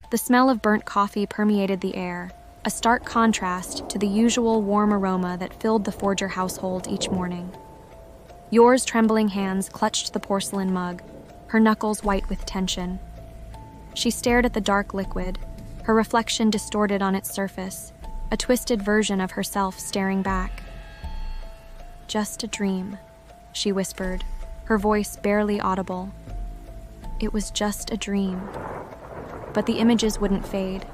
The smell of burnt coffee permeated the air, a stark contrast to the usual warm aroma that filled the Forger household each morning. Yor's trembling hands clutched the porcelain mug, her knuckles white with tension. She stared at the dark liquid, her reflection distorted on its surface, a twisted version of herself staring back. "Just a dream," she whispered, her voice barely audible. It was just a dream. But the images wouldn't fade.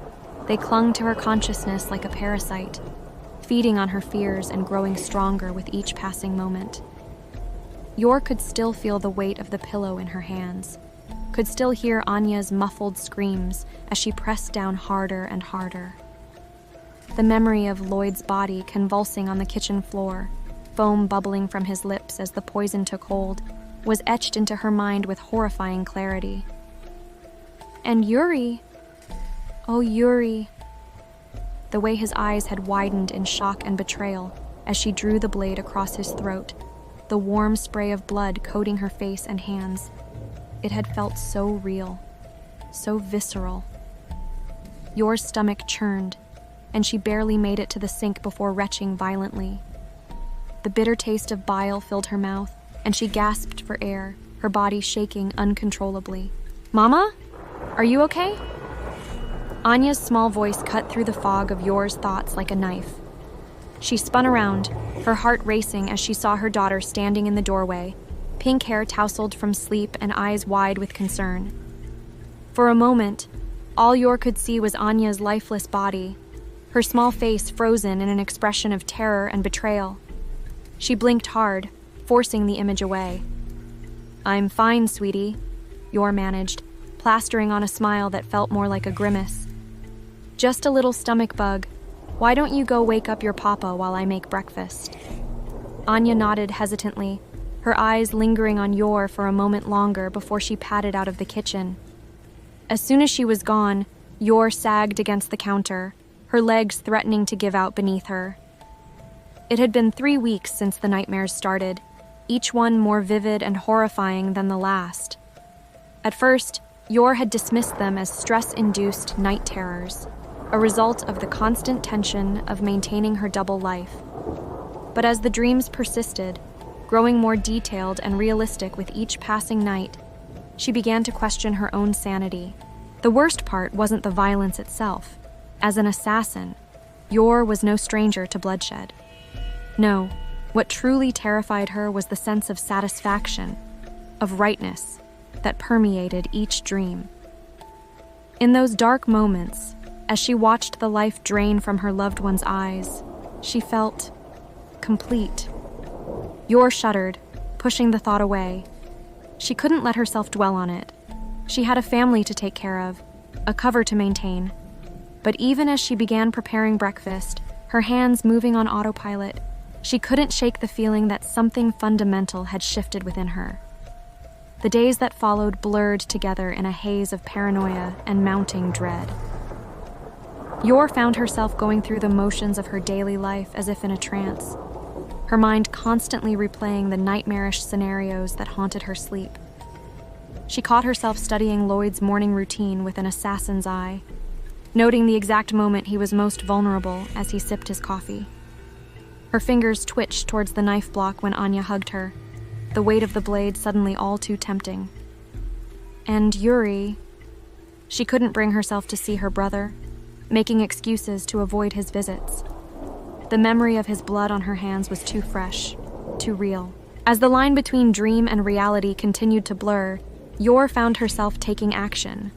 They clung to her consciousness like a parasite, feeding on her fears and growing stronger with each passing moment. Yor could still feel the weight of the pillow in her hands, could still hear Anya's muffled screams as she pressed down harder and harder. The memory of Lloyd's body convulsing on the kitchen floor, foam bubbling from his lips as the poison took hold, was etched into her mind with horrifying clarity. And Yuri, oh Yuri, the way his eyes had widened in shock and betrayal as she drew the blade across his throat, the warm spray of blood coating her face and hands. It had felt so real, so visceral. Yor's stomach churned, and she barely made it to the sink before retching violently. The bitter taste of bile filled her mouth, and she gasped for air, her body shaking uncontrollably. "Mama? Are you okay?" Anya's small voice cut through the fog of Yor's thoughts like a knife. She spun around, her heart racing as she saw her daughter standing in the doorway, pink hair tousled from sleep and eyes wide with concern. For a moment, all Yor could see was Anya's lifeless body, her small face frozen in an expression of terror and betrayal. She blinked hard, forcing the image away. "I'm fine, sweetie," Yor managed, plastering on a smile that felt more like a grimace. "Just a little stomach bug. Why don't you go wake up your papa while I make breakfast?" Anya nodded hesitantly, her eyes lingering on Yor for a moment longer before she padded out of the kitchen. As soon as she was gone, Yor sagged against the counter, her legs threatening to give out beneath her. It had been 3 weeks since the nightmares started, each one more vivid and horrifying than the last. At first, Yor had dismissed them as stress-induced night terrors, a result of the constant tension of maintaining her double life. But as the dreams persisted, growing more detailed and realistic with each passing night, she began to question her own sanity. The worst part wasn't the violence itself. As an assassin, Yor was no stranger to bloodshed. No, what truly terrified her was the sense of satisfaction, of rightness, that permeated each dream. In those dark moments, as she watched the life drain from her loved one's eyes, she felt complete. Yor shuddered, pushing the thought away. She couldn't let herself dwell on it. She had a family to take care of, a cover to maintain. But even as she began preparing breakfast, her hands moving on autopilot, she couldn't shake the feeling that something fundamental had shifted within her. The days that followed blurred together in a haze of paranoia and mounting dread. Yor found herself going through the motions of her daily life as if in a trance, her mind constantly replaying the nightmarish scenarios that haunted her sleep. She caught herself studying Lloyd's morning routine with an assassin's eye, noting the exact moment he was most vulnerable as he sipped his coffee. Her fingers twitched towards the knife block when Anya hugged her, the weight of the blade suddenly all too tempting. And Yuri, she couldn't bring herself to see her brother, making excuses to avoid his visits. The memory of his blood on her hands was too fresh, too real. As the line between dream and reality continued to blur, Yor found herself taking action.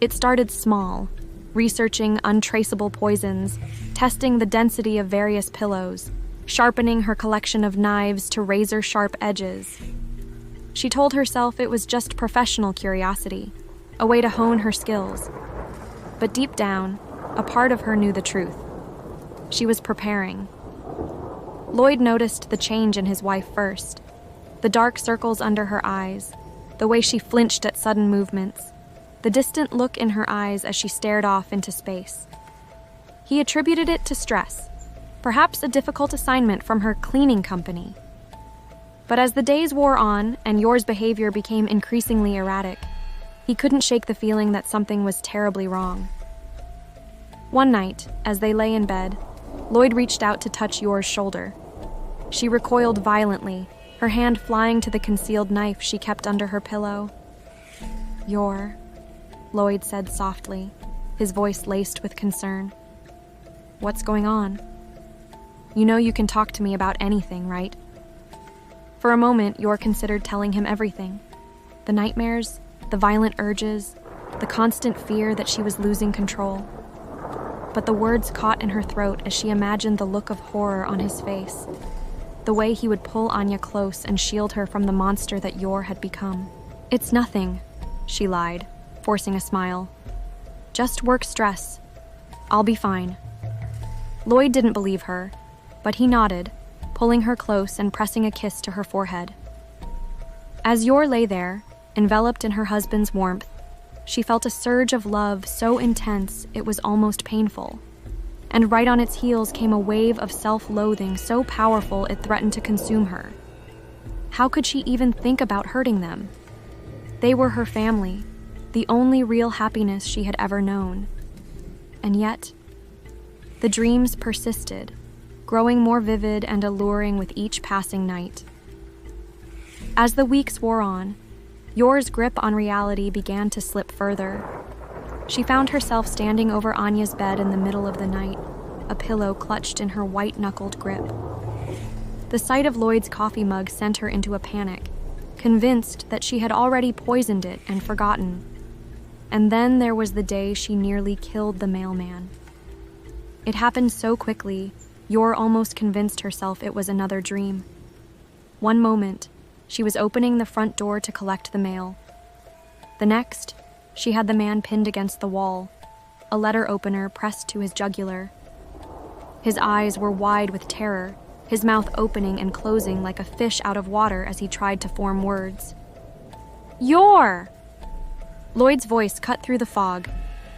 It started small, researching untraceable poisons, testing the density of various pillows, sharpening her collection of knives to razor-sharp edges. She told herself it was just professional curiosity, a way to hone her skills. But deep down, a part of her knew the truth. She was preparing. Lloyd noticed the change in his wife first, the dark circles under her eyes, the way she flinched at sudden movements, the distant look in her eyes as she stared off into space. He attributed it to stress, perhaps a difficult assignment from her cleaning company. But as the days wore on and Yor's behavior became increasingly erratic, He couldn't shake the feeling that something was terribly wrong. One night, as they lay in bed, Lloyd reached out to touch Yor's shoulder. She recoiled violently, her hand flying to the concealed knife she kept under her pillow. "Yor," Lloyd said softly, his voice laced with concern. "What's going on? You know you can talk to me about anything, right?" For a moment, Yor considered telling him everything. The nightmares, the violent urges, the constant fear that she was losing control. But the words caught in her throat as she imagined the look of horror on his face, the way he would pull Anya close and shield her from the monster that Yor had become. "It's nothing," she lied, forcing a smile. "Just work stress. I'll be fine." Lloyd didn't believe her, but he nodded, pulling her close and pressing a kiss to her forehead. As Yor lay there, enveloped in her husband's warmth, she felt a surge of love so intense it was almost painful. And right on its heels came a wave of self-loathing so powerful it threatened to consume her. How could she even think about hurting them? They were her family, the only real happiness she had ever known. And yet, the dreams persisted, growing more vivid and alluring with each passing night. As the weeks wore on, Yor's grip on reality began to slip further. She found herself standing over Anya's bed in the middle of the night, a pillow clutched in her white-knuckled grip. The sight of Lloyd's coffee mug sent her into a panic, convinced that she had already poisoned it and forgotten. And then there was the day she nearly killed the mailman. It happened so quickly, Yor almost convinced herself it was another dream. One moment, she was opening the front door to collect the mail. The next, she had the man pinned against the wall, a letter opener pressed to his jugular. His eyes were wide with terror, his mouth opening and closing like a fish out of water as he tried to form words. "Yor!" Lloyd's voice cut through the fog,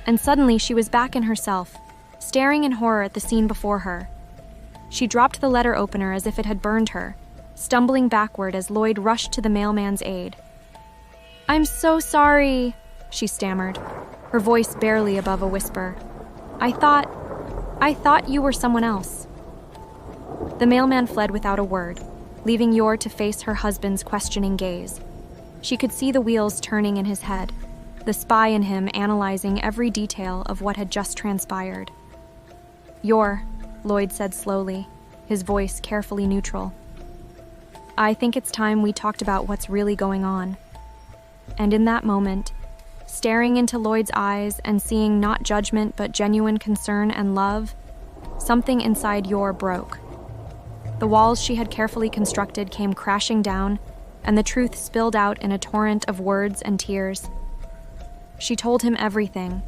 and suddenly she was back in herself, staring in horror at the scene before her. She dropped the letter opener as if it had burned her, stumbling backward as Lloyd rushed to the mailman's aid. "I'm so sorry," she stammered, her voice barely above a whisper. I thought you were someone else." The mailman fled without a word, leaving Yor to face her husband's questioning gaze. She could see the wheels turning in his head, the spy in him analyzing every detail of what had just transpired. "Yor," Lloyd said slowly, his voice carefully neutral. "I think it's time we talked about what's really going on." And in that moment, staring into Lloyd's eyes and seeing not judgment but genuine concern and love, something inside Yor broke. The walls she had carefully constructed came crashing down, and the truth spilled out in a torrent of words and tears. She told him everything: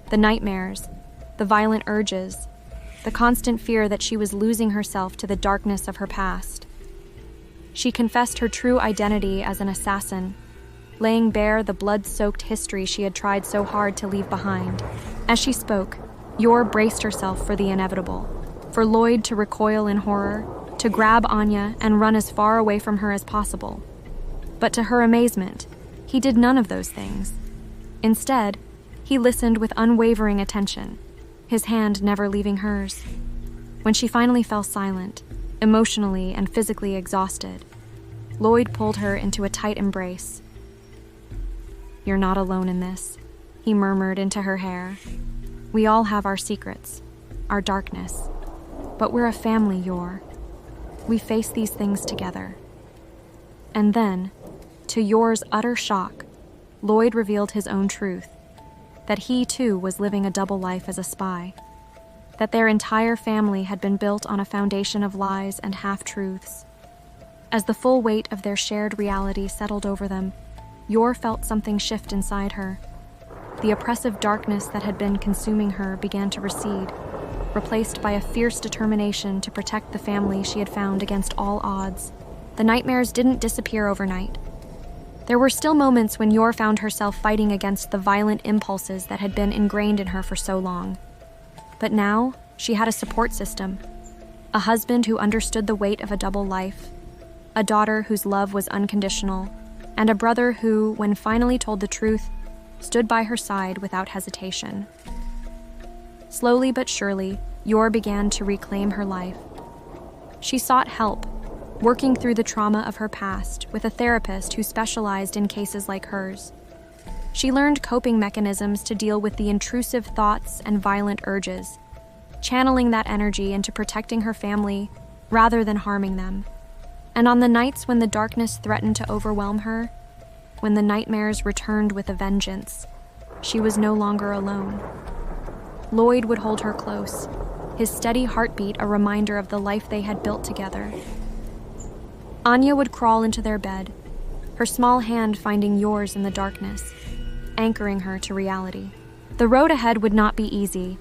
the nightmares, the violent urges, the constant fear that she was losing herself to the darkness of her past. She confessed her true identity as an assassin, laying bare the blood-soaked history she had tried so hard to leave behind. As she spoke, Yor braced herself for the inevitable, for Lloyd to recoil in horror, to grab Anya and run as far away from her as possible. But to her amazement, he did none of those things. Instead, he listened with unwavering attention, his hand never leaving hers. When she finally fell silent, emotionally and physically exhausted, Lloyd pulled her into a tight embrace. "You're not alone in this," he murmured into her hair. "We all have our secrets, our darkness. But we're a family, Yor. We face these things together." And then, to Yor's utter shock, Lloyd revealed his own truth, that he too was living a double life as a spy, that their entire family had been built on a foundation of lies and half-truths. As the full weight of their shared reality settled over them, Yor felt something shift inside her. The oppressive darkness that had been consuming her began to recede, replaced by a fierce determination to protect the family she had found against all odds. The nightmares didn't disappear overnight. There were still moments when Yor found herself fighting against the violent impulses that had been ingrained in her for so long. But now, she had a support system, a husband who understood the weight of a double life, a daughter whose love was unconditional, and a brother who, when finally told the truth, stood by her side without hesitation. Slowly but surely, Yor began to reclaim her life. She sought help, working through the trauma of her past with a therapist who specialized in cases like hers. She learned coping mechanisms to deal with the intrusive thoughts and violent urges, channeling that energy into protecting her family rather than harming them. And on the nights when the darkness threatened to overwhelm her, when the nightmares returned with a vengeance, she was no longer alone. Lloyd would hold her close, his steady heartbeat a reminder of the life they had built together. Anya would crawl into their bed, her small hand finding Yor's in the darkness, anchoring her to reality. The road ahead would not be easy.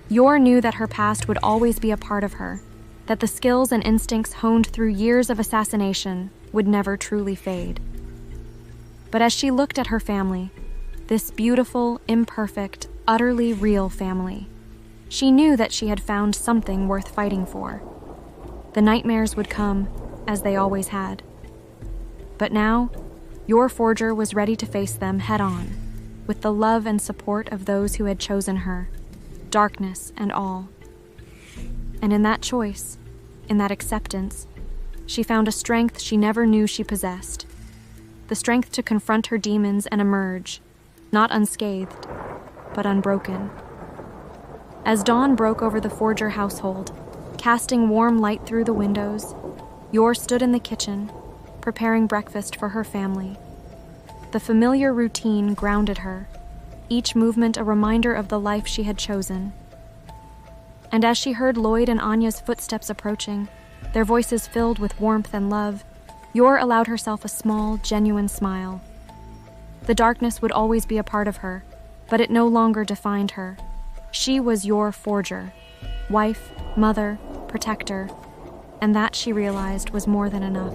Yor knew that her past would always be a part of her, that the skills and instincts honed through years of assassination would never truly fade. But as she looked at her family, this beautiful, imperfect, utterly real family, she knew that she had found something worth fighting for. The nightmares would come, as they always had. But now, Yor Forger was ready to face them head-on, with the love and support of those who had chosen her, darkness and all. And in that choice, in that acceptance, she found a strength she never knew she possessed. The strength to confront her demons and emerge, not unscathed, but unbroken. As dawn broke over the Forger household, casting warm light through the windows, Yor stood in the kitchen, preparing breakfast for her family. The familiar routine grounded her, each movement a reminder of the life she had chosen. And as she heard Lloyd and Anya's footsteps approaching, their voices filled with warmth and love, Yor allowed herself a small, genuine smile. The darkness would always be a part of her, but it no longer defined her. She was Yor Forger, wife, mother, protector, and that, she realized, was more than enough.